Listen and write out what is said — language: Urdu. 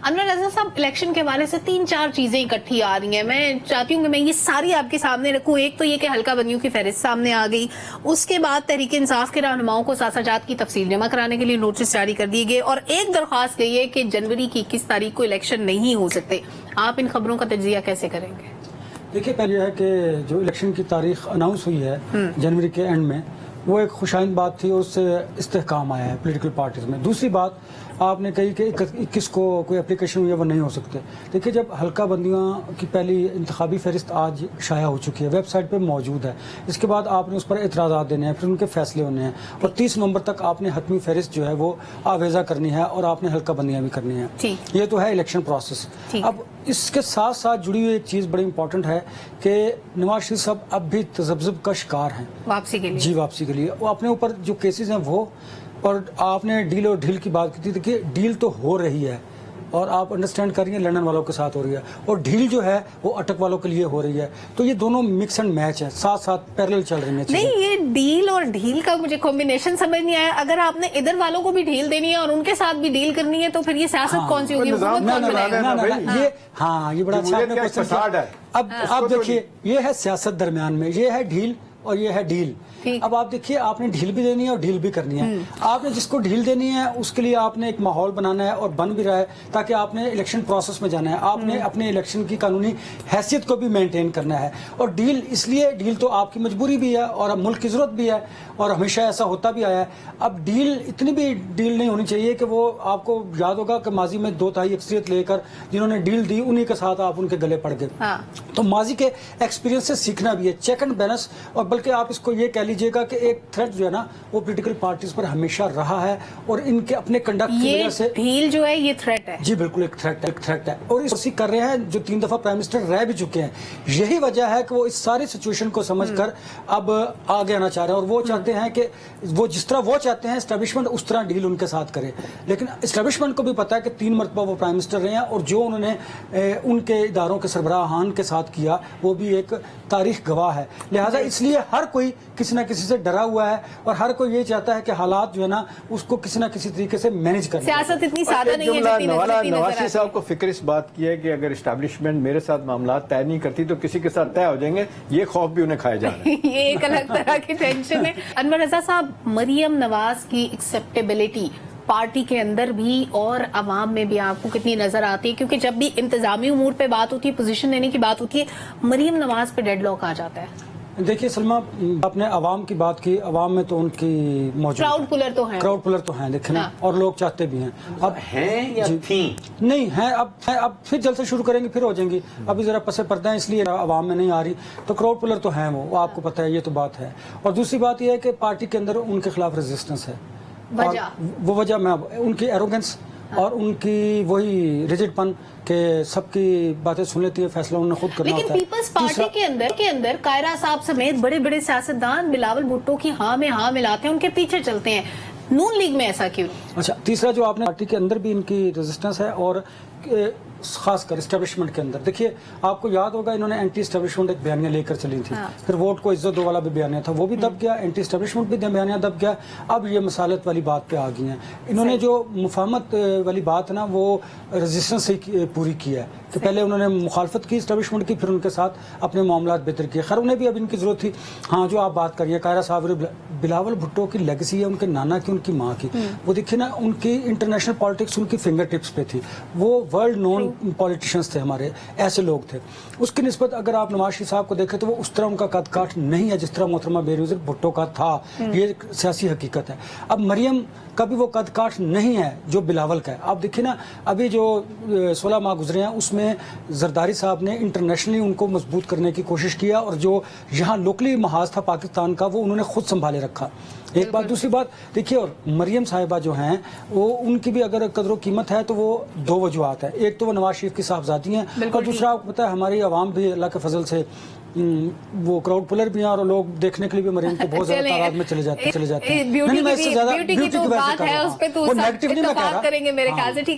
انور رضا صاحب، الیکشن کے حوالے سے 3-4 چیزیں اکٹھی آ رہی ہیں. میں چاہتی ہوں کہ میں یہ ساری آپ کے سامنے رکھوں. ایک تو یہ کہ حلقہ بندیوں کی فہرست سامنے آ گئی. اس کے بعد تحریک انصاف کے رہنماؤں کو سیاست جات کی تفصیل جمع کرانے کے لیے نوٹس جاری کر دیے گئے، اور ایک درخواست گئی ہے کہ جنوری کی 21 تاریخ کو الیکشن نہیں ہو سکتے. آپ ان خبروں کا تجزیہ کیسے کریں گے؟ دیکھیے، پہلے یہ ہے کہ جو الیکشن کی تاریخ اناؤنس ہوئی ہے جنوری کے اینڈ میں، وہ ایک خوشائند بات تھی، اس سے استحکام آیا ہے پولیٹیکل پارٹیز میں. دوسری بات آپ نے کہی کہ 21 کو کوئی اپلیکیشن ہوئی ہے، وہ نہیں ہو سکتے. دیکھیے، جب حلقہ بندیاں کی پہلی انتخابی فہرست آج شائع ہو چکی ہے، ویب سائٹ پہ موجود ہے، اس کے بعد آپ نے اس پر اعتراضات دینے ہیں، پھر ان کے فیصلے ہونے ہیں، اور 30 نومبر تک آپ نے حتمی فہرست جو ہے وہ آویزہ کرنی ہے، اور آپ نے حلقہ بندیاں بھی کرنی ہیں. یہ تو ہے الیکشن پروسیس. اب اس کے ساتھ ساتھ جڑی ہوئی ایک چیز بڑی امپورٹنٹ ہے کہ نواز شریف صاحب اب بھی تذبذب کا شکار ہیں واپسی کے لیے. جی، واپسی کے لیے. وہ اپنے اوپر جو کیسز ہیں وہ، اور آپ نے ڈیل اور ڈھیل کی بات کی تھی. دیکھیے، ڈیل تو ہو رہی ہے، اور آپ انڈرسٹینڈ کر رہی ہیں لندن والوں کے ساتھ ہو رہی ہے، اور ڈھیل جو ہے وہ اٹک والوں کے لیے ہو رہی ہے. تو یہ دونوں مکس اینڈ میچ ہیں، ساتھ ساتھ پیرلل چل رہی ہیں. نہیں، یہ ڈیل اور ڈھیل کا مجھے کمبینیشن سمجھ نہیں آیا. اگر آپ نے ادھر والوں کو بھی ڈھیل دینی ہے اور ان کے ساتھ بھی ڈیل کرنی ہے، تو پھر یہ سیاست کون سی ہوگی؟ ہاں، یہ بڑا اچھا. اب دیکھیے، یہ ہے سیاست درمیان میں، یہ ہے ڈھیل اور یہ ہے ڈیل. اب آپ دیکھیے، آپ نے ڈھیل بھی دینی ہے اور ڈھیل بھی کرنی ہے. آپ نے جس کو ڈھیل دینی ہے اس کے لیے آپ نے ایک ماحول بنانا ہے، اور بن بھی رہا ہے، تاکہ آپ نے الیکشن پروسیس میں جانا ہے. آپ نے اپنے الیکشن کی قانونی حیثیت کو بھی مینٹین کرنا ہے. اور ڈیل اس لیے، ڈیل تو آپ کی مجبوری بھی ہے اور اب ملک کی ضرورت بھی ہے، اور ہمیشہ ایسا ہوتا بھی آیا ہے. اب ڈیل اتنی بھی ڈیل نہیں ہونی چاہیے کہ وہ، آپ کو یاد ہوگا کہ ماضی میں 2/3 اکثریت لے کر جنہوں نے ڈیل دی انہی کے ساتھ آپ ان کے گلے پڑ گئے. تو ماضی کے ایکسپیرینس سے سیکھنا بھی ہے، چیک اینڈ بیلنس. اور بلکہ آپ اس کو یہ کہہ لیجئے گا کہ ایک تھریٹ جو ہے نا، وہ پولیٹیکل پارٹیز پر ہمیشہ رہا ہے، اور ان کے اپنے کنڈکٹ کی وجہ سے ڈھیل جو ہے یہ تھریٹ ہے. جی بالکل، ایک تھریٹ ہے. اور اسی کر رہے ہیں جو 3 دفعہ پرائم منسٹر رہ بھی چکے ہیں. یہی وجہ ہے کہ وہ اس ساری سچویشن کو سمجھ کر اب آگے آنا چاہ رہے ہیں، اور وہ چاہتے ہیں کہ وہ جس طرح وہ چاہتے ہیں اسٹیبلشمنٹ اس طرح ڈیل ان کے ساتھ کرے. لیکن اسٹیبلشمنٹ کو بھی پتا ہے کہ 3 مرتبہ وہ پرائم منسٹر رہے ہیں، اور جو انہوں نے ان کے اداروں کے سربراہان کے ساتھ کیا وہ بھی ایک تاریخ گواہ ہے. لہٰذا اس لیے ہر کوئی کسی نہ کسی سے ڈرا ہوا ہے، اور ہر کوئی یہ چاہتا ہے کہ حالات جو ہے نا اس کو کسی نہ کسی طریقے سے مینج کرنا. سیاست اتنی سادہ نہیں ہے جتنی نواز شریف صاحب کو فکر اس بات کی ہے کہ اگر اسٹیبلشمنٹ میرے ساتھ معاملات طے نہیں کرتی تو کسی کے ساتھ طے ہو جائیں گے. یہ خوف بھی انہیں کھایا جا رہا ہے. یہ ایک الگ طرح کی ٹینشن ہے. انور رضا صاحب، مریم نواز کی ایکسیپٹیبلٹی پارٹی کے اندر بھی اور عوام میں بھی آپ کو کتنی نظر آتی ہے؟ کیونکہ جب بھی انتظامی امور پہ بات ہوتی ہے، پوزیشن لینے کی بات ہوتی ہے، مریم نواز پہ ڈیڈ لاک آ جاتا ہے. دیکھیے سلمہ، آپ نے عوام کی بات کی. عوام میں تو ان کی موجود کراؤڈ پلر تو ہیں دیکھیں، اور لوگ چاہتے بھی ہیں. اب ہیں یا تھیں؟ نہیں ہیں، اب پھر جلد سے شروع کریں گے، پھر ہو جائیں گی. ابھی ذرا پس پردہ ہیں، اس لیے عوام میں نہیں آ رہی. تو کراؤڈ پلر تو ہیں، وہ آپ کو پتہ ہے، یہ تو بات ہے. اور دوسری بات یہ ہے کہ پارٹی کے اندر ان کے خلاف ریزسٹنس ہے. وہ وجہ میں ان کی ایروگنس اور ان کی وہی ریجڈ پن کہ سب کی باتیں سن لیتی ہے، فیصلہ انہوں نے خود کرنا ہوتا ہے. لیکن پیپلز پارٹی کے اندر قائرہ صاحب سمیت بڑے بڑے سیاستدان بلاول بھٹو کی ہاں میں ہاں ملاتے ہیں، ان کے پیچھے چلتے ہیں. نون لیگ میں ایسا کیوں نہیں؟ اچھا، تیسرا جو آپ نے، پارٹی کے اندر بھی ان کی ریزسٹنس ہے، اور خاص کر اسٹیبلشمنٹ کے اندر. دیکھیے، آپ کو یاد ہوگا انہوں نے اینٹی اسٹیبلشمنٹ ایک بیانیہ لے کر چلی تھی. پھر ووٹ کو عزت دو والا بھی بیانیہ تھا، وہ بھی دب گیا. اینٹی اسٹیبلشمنٹ بھی بیانیہ دب گیا. اب یہ مسالت والی بات پہ آ گئی ہیں. انہوں نے جو مفاہمت والی بات ہے نا، وہ ریزسٹنس سے پوری کی ہے کہ پہلے انہوں نے مخالفت کی اسٹیبلشمنٹ کی، پھر ان کے ساتھ اپنے معاملات بہتر کیے. خیر، انہیں بھی اب ان کی ضرورت تھی. ہاں، جو آپ بات کریے قائرہ صاحب، بلاول بھٹو کی لیگسی ہے ان کے نانا کی، ان کی ماں کی. وہ دیکھیے نا، ان کی انٹرنیشنل پالیٹکس ان کی فنگر ٹپس پہ تھی. وہ ورلڈ نون پولیٹیشینز تھے ہمارے، ایسے لوگ تھے. اس کی نسبت اگر آپ نواز شریف صاحب کو دیکھیں تو وہ اس طرح ان کا قد کاٹ نہیں ہے جس طرح محترمہ بینظیر بھٹو کا تھا. یہ سیاسی حقیقت ہے. اب مریم کا بھی وہ قد کاٹ نہیں ہے جو بلاول کا ہے. آپ دیکھیں نا، ابھی جو 16 ماہ گزرے ہیں اس میں زرداری صاحب نے انٹرنیشنلی ان کو مضبوط کرنے کی کوشش کیا، اور جو یہاں لوکلی محاذ تھا پاکستان کا وہ انہوں نے خود سنبھالے رکھا. ایک بات. دوسری بات دیکھیے، اور مریم صاحبہ جو ہیں وہ، ان کی بھی اگر قدر و قیمت ہے تو وہ 2 وجوہات ہیں. ایک تو وہ نواز شریف کی صاحبزادی ہیں، اور دوسرا آپ کو پتہ ہے ہماری عوام بھی اللہ کے فضل سے وہ کراؤڈ پلر بھی ہیں، اور لوگ دیکھنے کے لیے بھی مریم کو بہت زیادہ تعداد میں چلے جاتے ہیں. بیوٹی کی تو بات ہے، اس پہ تو اتفاق کریں گے میرے خیال سے. ٹھیک ہے.